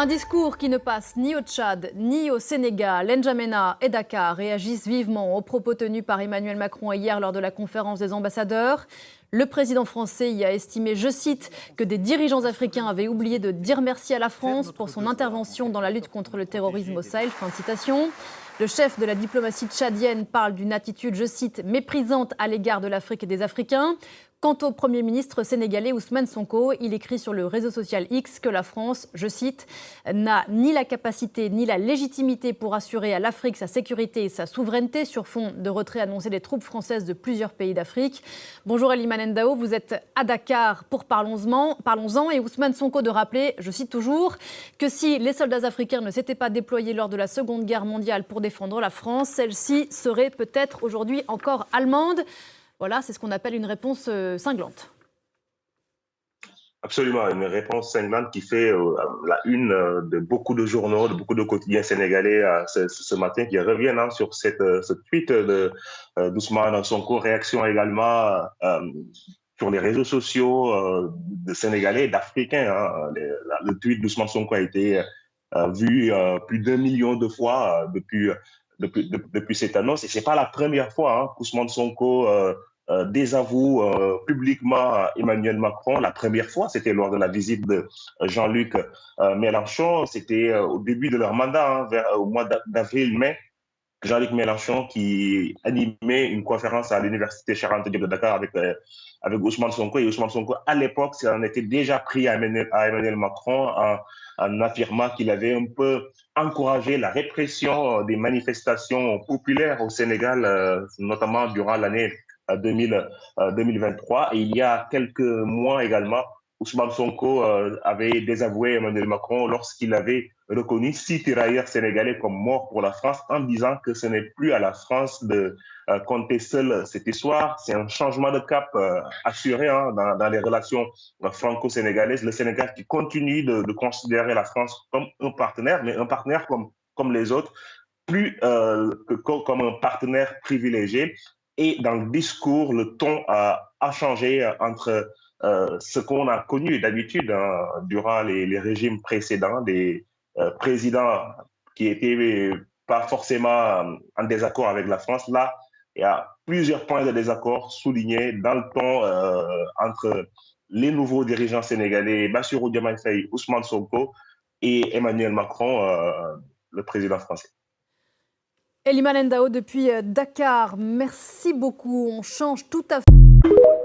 Un discours qui ne passe ni au Tchad, ni au Sénégal. N'Djamena et Dakar réagissent vivement aux propos tenus par Emmanuel Macron hier lors de la conférence des ambassadeurs. Le président français y a estimé, je cite, que des dirigeants africains avaient oublié de dire merci à la France pour son intervention dans la lutte contre le terrorisme au Sahel. Fin de citation. Le chef de la diplomatie tchadienne parle d'une attitude, je cite, méprisante à l'égard de l'Afrique et des Africains. Quant au Premier ministre sénégalais Ousmane Sonko, il écrit sur le réseau social X que la France, je cite, n'a ni la capacité ni la légitimité pour assurer à l'Afrique sa sécurité et sa souveraineté sur fond de retrait annoncé des troupes françaises de plusieurs pays d'Afrique. Bonjour Elimane Ndao, vous êtes à Dakar pour Parlons-en et Ousmane Sonko de rappeler, je cite toujours, que si les soldats africains ne s'étaient pas déployés lors de la Seconde Guerre mondiale pour défendre la France, celle-ci serait peut-être aujourd'hui encore allemande. Voilà, c'est ce qu'on appelle une réponse cinglante. Absolument, une réponse cinglante qui fait la une de beaucoup de journaux, de beaucoup de quotidiens sénégalais ce matin, qui reviennent sur ce tweet d'Ousmane Sonko. Réaction également sur les réseaux sociaux de Sénégalais et d'Africains. Le tweet d'Ousmane Sonko a été vu plus d'1 million de fois depuis cette annonce. Et c'est pas la première fois qu'Ousmane Sonko désavoue publiquement Emmanuel Macron. La première fois, c'était lors de la visite de Jean-Luc Mélenchon. C'était au début de leur mandat, au mois d'avril-mai. Jean-Luc Mélenchon qui animait une conférence à l'université Cheikh Anta Diop de Dakar avec Ousmane Sonko. Et Ousmane Sonko, à l'époque, en était déjà pris à Emmanuel Macron en affirmant qu'il avait un peu encouragé la répression des manifestations populaires au Sénégal, notamment durant l'année 2023. Et il y a quelques mois également, Ousmane Sonko avait désavoué Emmanuel Macron lorsqu'il avait reconnu 6 tirailleurs sénégalais comme morts pour la France, en disant que ce n'est plus à la France de compter seule cette histoire. C'est un changement de cap assuré dans les relations franco-sénégalaises. Le Sénégal qui continue de considérer la France comme un partenaire, mais un partenaire comme les autres, plus comme un partenaire privilégié. Et dans le discours, le ton a changé entre ce qu'on a connu d'habitude durant les régimes précédents, des présidents qui étaient pas forcément en désaccord avec la France. Là, il y a plusieurs points de désaccord soulignés dans le ton entre les nouveaux dirigeants sénégalais, Bassirou Diomaye Faye, Ousmane Sonko et Emmanuel Macron, le président français. Elimane Ndao depuis Dakar, merci beaucoup. On change tout à fait.